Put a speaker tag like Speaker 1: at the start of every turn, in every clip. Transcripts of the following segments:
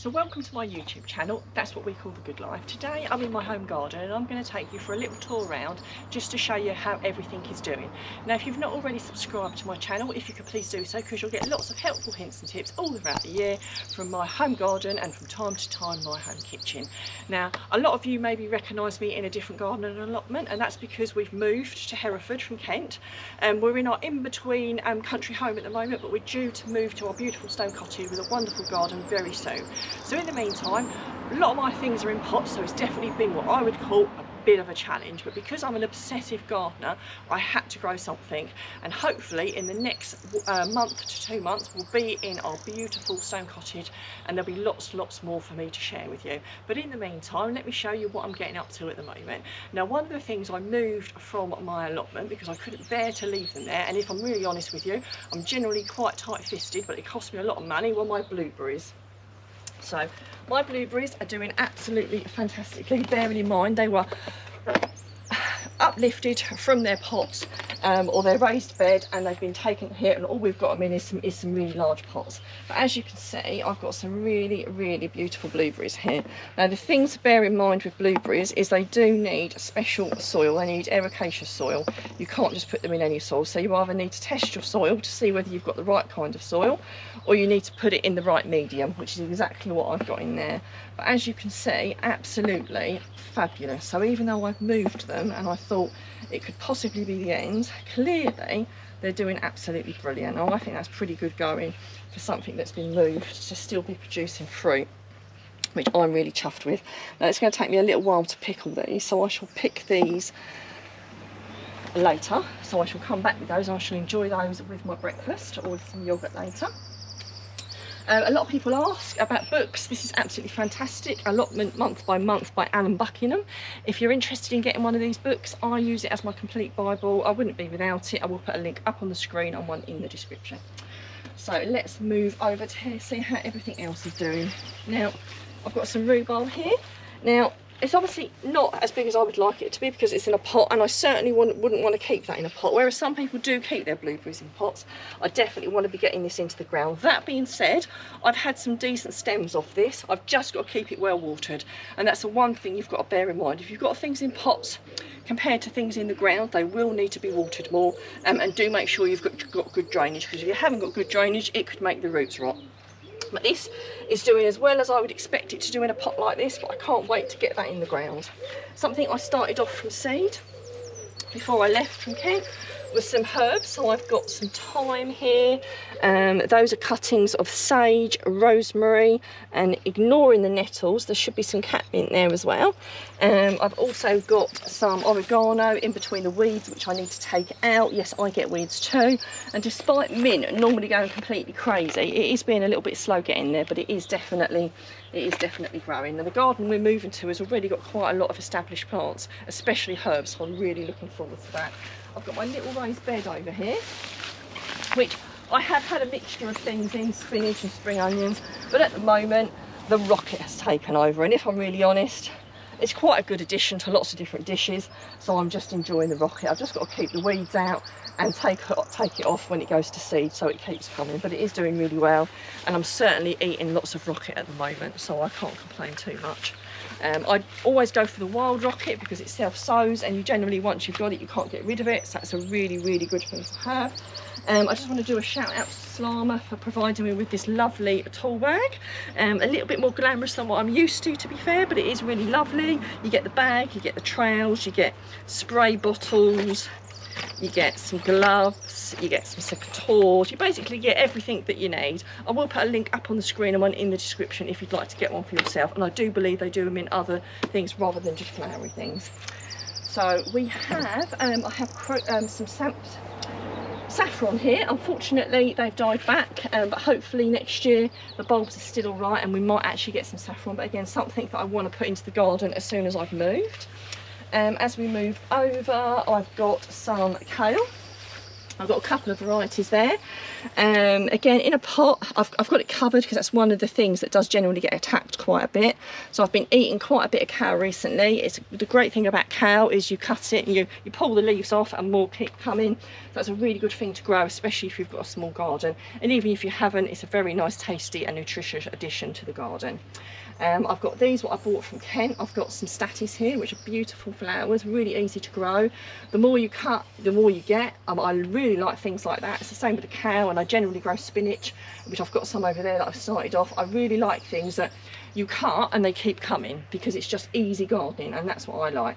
Speaker 1: So welcome to my YouTube channel. That's what we call The Good Life. Today I'm in my home garden and I'm going to take you for a little tour around just to show you how everything is doing. Now if you've not already subscribed to my channel, if you could please do so, because you'll get lots of helpful hints and tips all throughout the year from my home garden and from time to time my home kitchen. Now a lot of you maybe recognise me in a different garden and allotment, and that's because we've moved to Hereford from Kent and we're in our in-between country home at the moment, but we're due to move to our beautiful stone cottage with a wonderful garden very soon. So in the meantime, a lot of my things are in pots, so it's definitely been what I would call a bit of a challenge, but because I'm an obsessive gardener, I had to grow something, and hopefully in the next month to 2 months we'll be in our beautiful stone cottage and there'll be lots more for me to share with you. But in the meantime, let me show you what I'm getting up to at the moment. Now one of the things, I moved from my allotment because I couldn't bear to leave them there, and if I'm really honest with you, I'm generally quite tight-fisted, but it cost me a lot of money, were my blueberries. So my blueberries are doing absolutely fantastically, bearing in mind they were uplifted from their pots or their raised bed, and they've been taken here, and all we've got them in is some really large pots. But as you can see, I've got some really beautiful blueberries here. Now the thing to bear in mind with blueberries is they do need special soil. They need ericaceous soil. You can't just put them in any soil, so you either need to test your soil to see whether you've got the right kind of soil, or you need to put it in the right medium, which is exactly what I've got in there. But as you can see, absolutely fabulous. So even though I've moved them and I thought it could possibly be the end, clearly they're doing absolutely brilliant. And I think that's pretty good going for something that's been moved to still be producing fruit, which I'm really chuffed with. Now it's going to take me a little while to pick all these, so I shall pick these later. So I shall come back with those, and I shall enjoy those with my breakfast or with some yoghurt later. A lot of people ask about books. This is absolutely fantastic. Allotment Month by Month by Buckingham. If you're interested in getting one of these books, I use it as my complete Bible. I wouldn't be without it. I will put a link up on the screen and one in the description. So let's move over to here, see how everything else is doing. Now I've got some rhubarb here. Now it's obviously not as big as I would like it to be because it's in a pot, and I certainly wouldn't want to keep that in a pot, whereas some people do keep their blueberries in pots. I definitely want to be getting this into the ground. That being said, I've had some decent stems off this. I've just got to keep it well watered, and that's the one thing you've got to bear in mind. If you've got things in pots compared to things in the ground, they will need to be watered more, and do make sure you've got good drainage, because if you haven't got good drainage, it could make the roots rot. But this is doing as well as I would expect it to do in a pot like this, but I can't wait to get that in the ground. Something I started off from seed before I left from Kent with some herbs. So I've got some thyme here, those are cuttings of sage, rosemary, and ignoring the nettles, there should be some catmint there as well. I've also got some oregano in between the weeds, which I need to take out. Yes, I get weeds too, and despite mint normally going completely crazy, it is being a little bit slow getting there, but it is definitely growing. Now the garden we're moving to has already got quite a lot of established plants, especially herbs, so I'm really looking forward to that. I've got my little raised bed over here, which I have had a mixture of things in, spinach and spring onions, but at the moment the rocket has taken over, and if I'm really honest, it's quite a good addition to lots of different dishes, so I'm just enjoying the rocket. I've just got to keep the weeds out and take it off when it goes to seed, so it keeps coming, but it is doing really well, and I'm certainly eating lots of rocket at the moment, so I can't complain too much. I always go for the wild rocket because it self-sows, and you generally, once you've got it, you can't get rid of it, so that's a really good thing to have. I just want to do a shout out to Slamor for providing me with this lovely tool bag. A little bit more glamorous than what I'm used to be fair, but it is really lovely. You get the bag, you get the trowels, you get spray bottles, you get some gloves, you get some secateurs, you basically get everything that you need. I will put a link up on the screen and one in the description if you'd like to get one for yourself, and I do believe they do them in other things rather than just flowery things. So we have, I have some saffron here. Unfortunately they've died back, but hopefully next year the bulbs are still all right and we might actually get some saffron, but again something that I want to put into the garden as soon as I've moved. As we move over, I've got some kale. I've got a couple of varieties there. Again, in a pot, I've got it covered because that's one of the things that does generally get attacked quite a bit. So I've been eating quite a bit of kale recently. The great thing about kale is you cut it and you pull the leaves off and more keep coming. That's a really good thing to grow, especially if you've got a small garden. And even if you haven't, it's a very nice, tasty and nutritious addition to the garden. I've got these, what I bought from Kent. I've got some Statis here, which are beautiful flowers, really easy to grow. The more you cut, the more you get. I really like things like that. It's the same with the kale, and I generally grow spinach, which I've got some over there that I've started off. I really like things that you cut and they keep coming because it's just easy gardening, and that's what I like.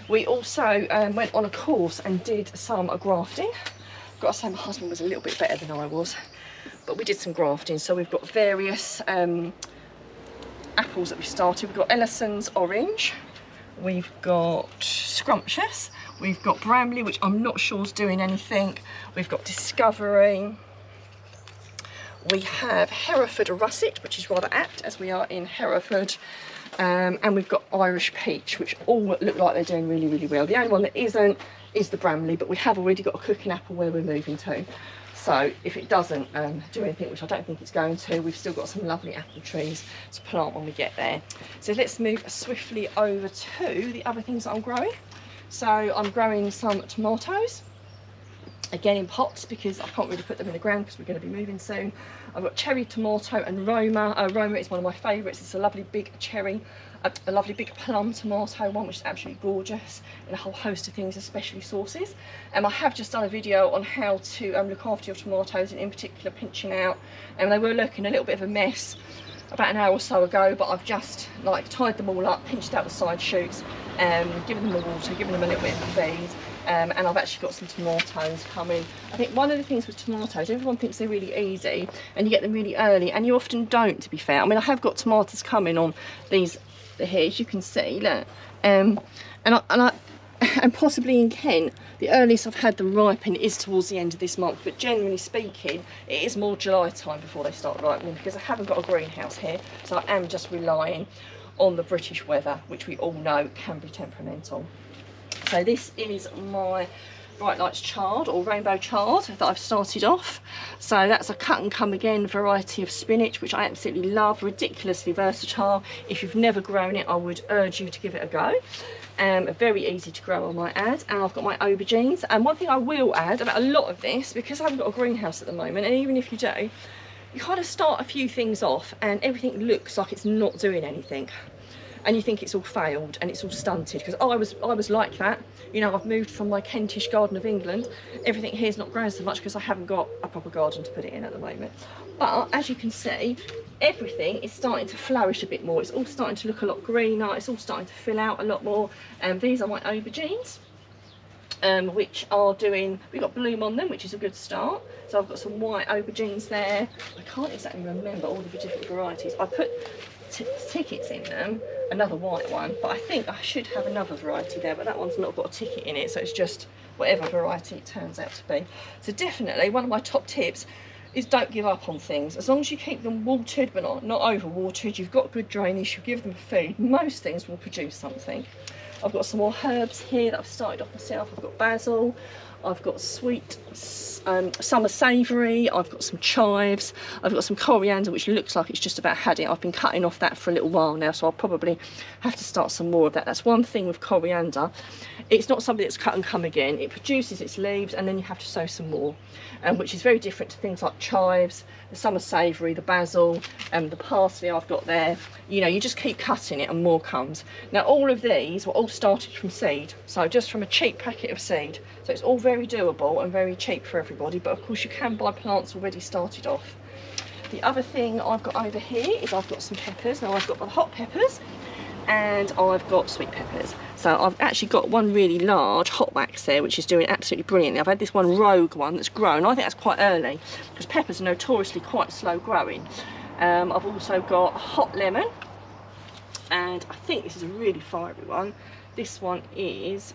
Speaker 1: We also went on a course and did some grafting. I've got to say my husband was a little bit better than I was, but we did some grafting. So we've got various apples that we started. We've got Ellison's Orange, we've got Scrumptious, we've got Bramley, which I'm not sure is doing anything, we've got Discovery, we have Hereford Russet, which is rather apt as we are in Hereford, and we've got Irish Peach, which all look like they're doing really, really well. The only one that isn't is the Bramley, but we have already got a cooking apple where we're moving to. So if it doesn't do anything, which I don't think it's going to, we've still got some lovely apple trees to plant when we get there. So let's move swiftly over to the other things that I'm growing. So I'm growing some tomatoes, again in pots because I can't really put them in the ground because we're going to be moving soon. I've got cherry tomato and Roma. Roma is one of my favourites. It's a lovely big cherry, a lovely big plum tomato one, which is absolutely gorgeous, and a whole host of things, especially sauces. I have just done a video on how to look after your tomatoes, and in particular pinching out, and they were looking a little bit of a mess about an hour or so ago, but I've just like tied them all up, pinched out the side shoots, given them the water, given them a little bit of a feed, and I've actually got some tomatoes coming. I think one of the things with tomatoes, everyone thinks they're really easy and you get them really early, and you often don't, to be fair. I mean, I have got tomatoes coming on these here, as you can see, look, and possibly in Kent the earliest I've had them ripen is towards the end of this month, but generally speaking it is more July time before they start ripening because I haven't got a greenhouse here, so I am just relying on the British weather, which we all know can be temperamental. So this is my Bright Lights Chard, or Rainbow Chard, that I've started off. So that's a cut and come again variety of spinach, which I absolutely love, ridiculously versatile. If you've never grown it, I would urge you to give it a go. Very easy to grow, I might add. And I've got my aubergines. And one thing I will add about a lot of this, because I haven't got a greenhouse at the moment, and even if you do, you kind of start a few things off and everything looks like it's not doing anything, and you think it's all failed and it's all stunted, because I was like that. You know, I've moved from my Kentish Garden of England. Everything here's not growing so much because I haven't got a proper garden to put it in at the moment. But as you can see, everything is starting to flourish a bit more. It's all starting to look a lot greener. It's all starting to fill out a lot more. These are my aubergines, which are doing, we've got bloom on them, which is a good start. So I've got some white aubergines there. I can't exactly remember all the different varieties. I put tickets in them, another white one, but I think I should have another variety there, but that one's not got a ticket in it, so it's just whatever variety it turns out to be. So definitely one of my top tips is don't give up on things. As long as you keep them watered but not over watered, you've got good drainage, you give them food, most things will produce something. I've got some more herbs here that I've started off myself. I've got basil, I've got sweet summer savoury, I've got some chives, I've got some coriander, which looks like it's just about had it. I've been cutting off that for a little while now, so I'll probably have to start some more of that. That's one thing with coriander, it's not something that's cut and come again. It produces its leaves and then you have to sow some more, which is very different to things like chives, the summer savoury, the basil, the parsley I've got there. You know, you just keep cutting it and more comes. Now all of these were all started from seed, so just from a cheap packet of seed. So it's all very doable and very cheap for everybody, but of course you can buy plants already started off. The other thing I've got over here is I've got some peppers. Now I've got the hot peppers and I've got sweet peppers. So I've actually got one really large hot wax there, which is doing absolutely brilliantly. I've had this one rogue one that's grown. I think that's quite early because peppers are notoriously quite slow growing. I've also got hot lemon, and I think this is a really fiery one. This one is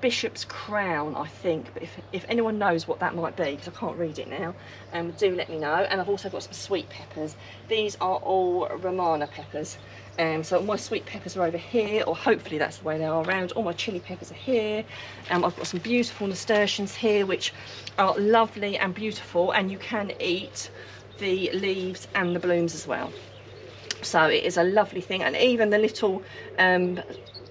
Speaker 1: Bishop's Crown, I think, but if anyone knows what that might be, because I can't read it now, do let me know. And I've also got some sweet peppers. These are all Romana peppers. So my sweet peppers are over here, or hopefully that's the way they are around. All my chili peppers are here. I've got some beautiful nasturtiums here, which are lovely and beautiful, and you can eat the leaves and the blooms as well. So it is a lovely thing, and even the little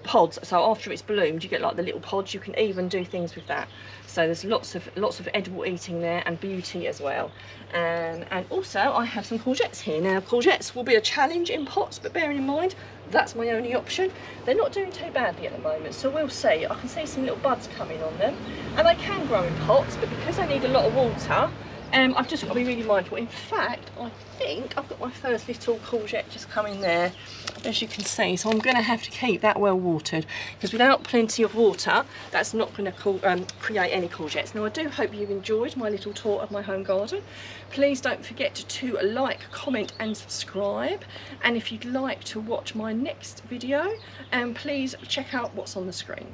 Speaker 1: pods, so after it's bloomed you get like the little pods, you can even do things with that. So there's lots of edible eating there, and beauty as well. And also I have some courgettes here. Now courgettes will be a challenge in pots, but bearing in mind that's my only option. They're not doing too badly at the moment, so we'll see. I can see some little buds coming on them, and they can grow in pots, but because they need a lot of water, I've just got to be really mindful. In fact, I think I've got my first little courgette just coming there, as you can see. So I'm going to have to keep that well watered, because without plenty of water, that's not going to create any courgettes. Now, I do hope you've enjoyed my little tour of my home garden. Please don't forget to like, comment and subscribe. And if you'd like to watch my next video, please check out what's on the screen.